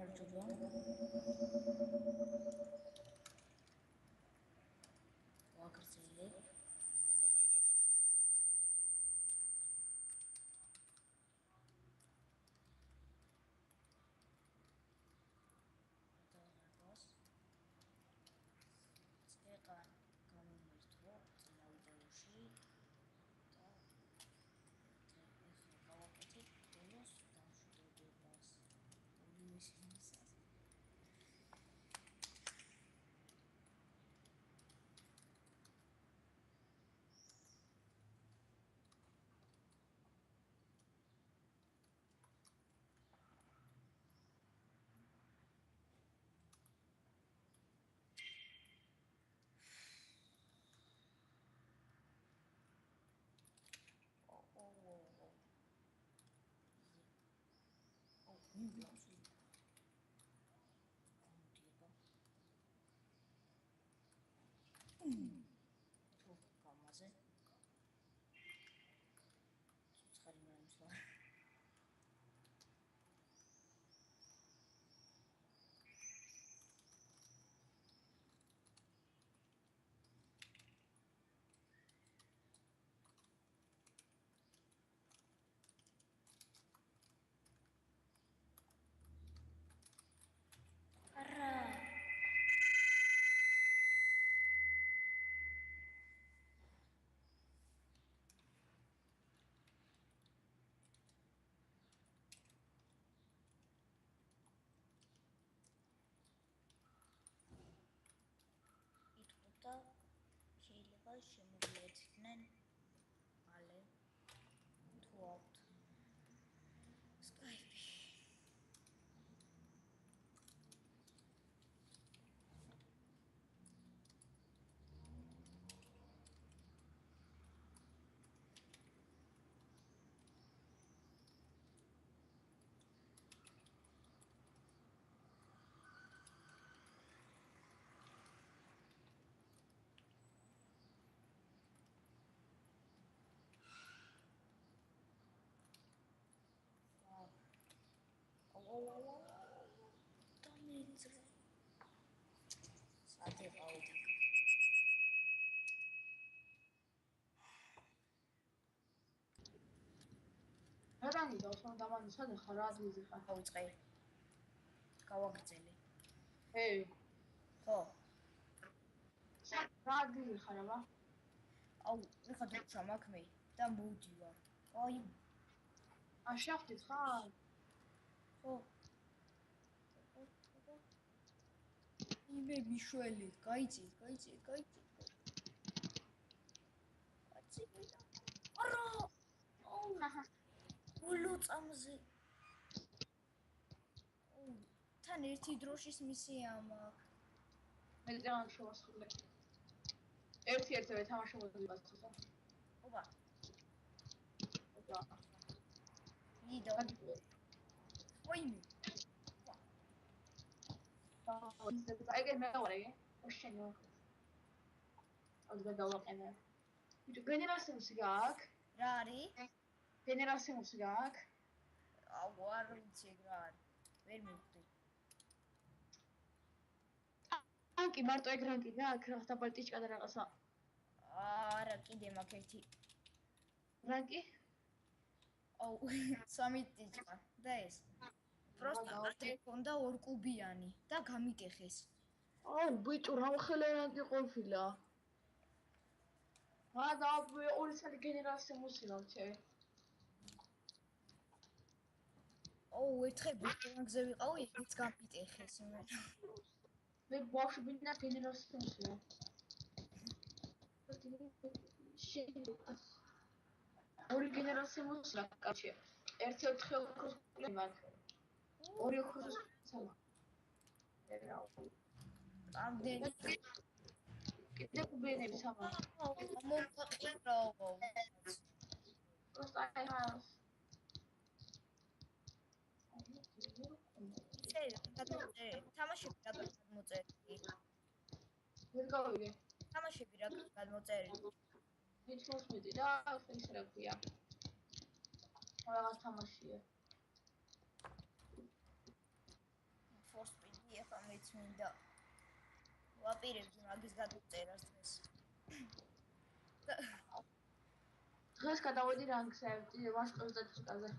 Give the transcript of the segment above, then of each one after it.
გამარჯობა. ვაგრძელე. ეხლა გამომერთო წინა ვიდეოში და ეხლა გავაკეთებ ბოლოს დამშვიდობებას ორივე შემისას. თუ გამაზე ცოცხალი მომსვა და შეიძლება შემოგვიერთდნენ მალე თუ აქვთ Skype-ში. Დამიძრე. საათი ყავდი. რანგი დავსვან დამანი სად ხარ რა ადგილზე ხარ? გავიწყე. გავაგრძელე. ხო. რა ადგილზე ხარ აბა? ეხლა დროშა მაქვს მე და მოვდივარ. შახტით ხარ? ხო. იმე მიშველი, გაიწი. არა! ულუწამზე. თან ერთი დროშის მისია მაქვს. მე ძალიან შევასრულე. ერთ-ერთზე თამაშობდი ბასტოსა. ოპა. იდო. ოიმე. ეგ მეუარე. ოშენო. აღდა დავაყენე. ბიჭო გენერაციუსი გააქვს? რა არის? გენერაციუსი გააქვს? არ ვიცი რა არის. ვერ მივხვდი. ანკი მარტო ეგ რანკი გააქვს რა და პალტიჩკა და რაღაცა. არა, კიდე მაქვს ერთი. რანკი? 3 ტიჩკა და ეს. просто ატე ქონდა ორკუბიანი და გამიკეხეს. ბიჭო რა ხელე რანკი ყოფილა? და ორი წელი გენერაცია მოსილავჩე. ერთხელ ბურგზე ვიყავი, ეს გამიკეხეს მე. მე ბავშვი ბინა გენერაცია მოსილა. ორი გენერაცია მოსილა კაცი. ერთი 4 ოქროს მაქვს. ორი ოქროს სალა. ამდენი კიდე კუბიენები სამა. მომხაყირავო. просто აიას. თამაშები რა გადმოწერილი? ვერ გავიგე. თამაშები რა გადმოწერილი? Need და ის რა ქვია. რაღაც თამაშია. მეც მინდა ვაპირებდი მაგის გადაწერას დღეს. დღეს გადავედი რანგზე, ვაშკოზე და ჩიკაზე.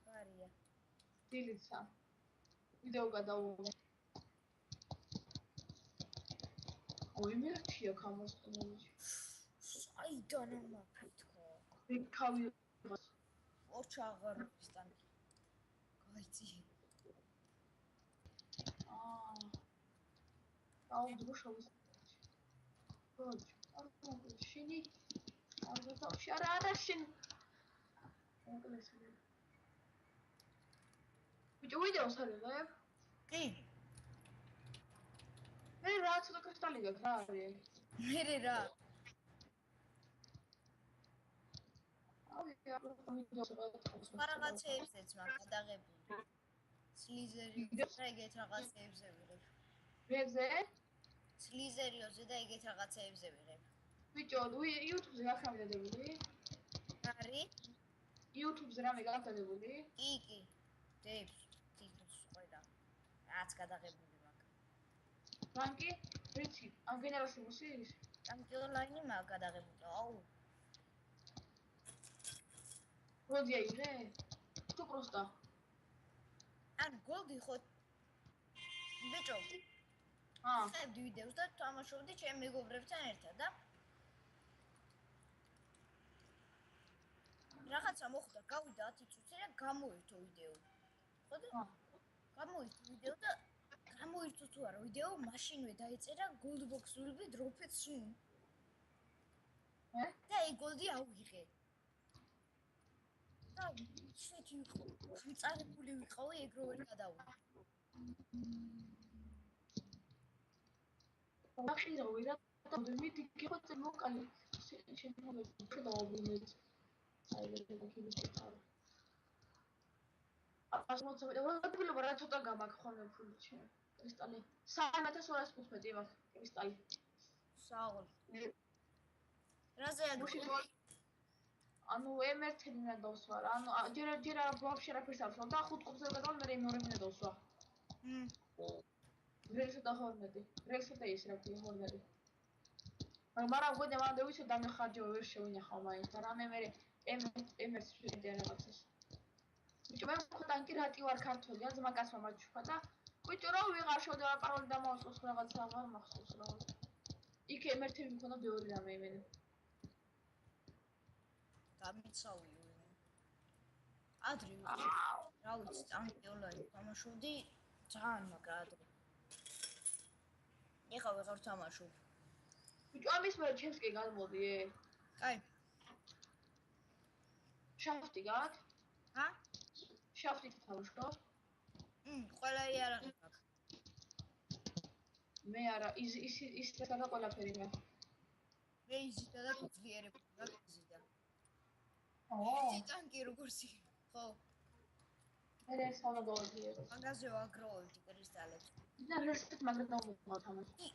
გარია. დილიცა. ვიდეო გადავუვე. ой, მერჩია გამოსწონილი. საიდან ამაფეთქო? ვიქავი ოჩაღარის ტანკი. გაიცი. აუდრუშოვის. შენი არა შენ. ვიდეოს არიღებ? კი. მე რა ცოტა კრისტალი გაქვს რა არის? მე რა? რაღაცეებზეც მაგ გადაღებული. სლიზერი და ეგეთ რაღაცეებზე ვიღებ. ვებზე? სლიზერიოზე და ეგეთ რაღაცეებზე ვიღებ. ბიჭო, YouTube-ზე გახამდადებული? არი? YouTube-ზე რამე გახამდადებული? კი. დებს, თითქოს ყველა. რაც გადაღებული მაგ. რანკი? რიცი? ამ გენერალსიმუსის? ტანკი ონლაინი მაგ გადაღებული. აუ. როდი აიღე? თუ პროსტა. ან გოლდი ხო? ბიჭო. ხებდი ვიდეოს და თამაშობდი ჩემ მეგობრებთან ერთად და რაღაცა მოხდა, გავიდა 10 წუთი და გამოირთო ვიდეო. ხო და? გამოირთო ვიდეო და გამოირთო თუ არა ვიდეო, მაშინვე დაიწერა goldbox-ული drop-ed soon. და ეგ გოლდი ავიღე. და ისეთი იყო, მწარებული ვიყავი, ეგ რო ვერ გადავიღე. ახირავი რა და მიდი გიხოცე მოკალი შეიძლება დავაბინეთ აი ეს კიბისკარ ასმოწე რა ცოტა გამაქვს ხოლმე ფული ჩემ კრისტალი 3215 მაქვს კრისტალი სააღოლ რაზე აგუში ანუ ემერთები მე დავსვარ ანუ ჯერ ვაფშე რაფერს არ ვსვარ და 5 ყუთზე გადავ მე მეორე მინე დავსვა რელსა და ჰორმედი. რელსა და ის რა ქვია ჰორმედი. მაგრამ გვედა მანდ ვიცი დამეხარჯო ვერ შევინახავ მაინც და რამე მე ემერს შევიდე რაღაცას. ბიჭო მე ხო ტანკი რატი ვარ ქართველი ან ზმაკაცმა მაჩუქა და ბიჭო რა ვიღარ შევდა პაროლი დამაუწყოს რაღაცა აღარ მახსოვს რა. იქ ემერთები მქონდა ბევრი რამე იმედი. გამიცავი ადრე რა ვიცი ტანკი ონლაინ თამაშობდი ძალიან მაგრა ადრე ეხლა ვეღარ თამაშობ. ბიჭო ამის მე ჩემს კი გადმოდი. კაი. შაფტი გაქვს? ჰა? შაფტი თამაშობ? ყველა იარაღი გაქვს. მე არა, ის და ყველაფერი მე. მე იზიდა და ძლიერებული გაქვს იზიდა. ტანკი როგორი ხო? მე სამაგოვია. მაგაზე ვაგროვებდი კრისტალებს. და რესტ მაგრამ დავთამაშე.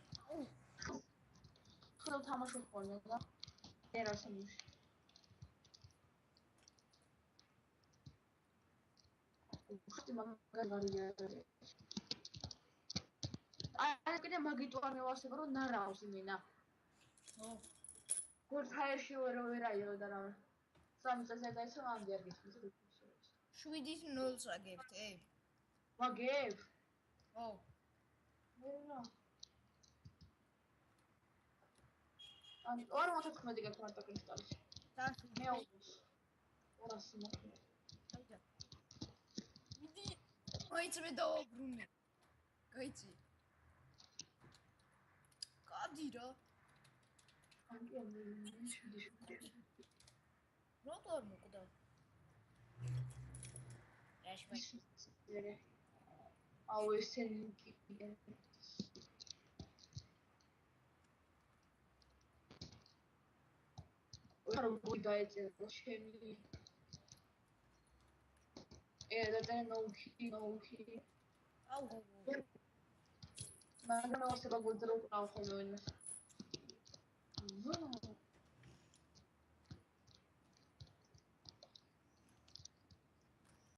ხო თამაშობ ხოლმე და ერასმუში. უხტი მაგარია. აი კიდე მაგიტო არ მევასება რომ ნარავს მინა. ხო. გორ ფაერში ვერ აირო და რა. 3 წელს დაიწყო ამდე არ გიქნის. 7-0-ს აგებთ, ვაგებ? ხო. მე რა. ან 414 გაქვს მარტო კრისტალი. დაშუ მე 200 მოხდა. აიდა. მიდი. მაინც მე დავაბრუნე. გაიცი. გადი რა. ანკი ამბი შედი. როგორ მოკვდა? ეშმე. აუ ესენი კი. რა დაეწერა ჩემი და ნოუქი აუ მაგრამ მოსება გულძრო ყავ ხოლმე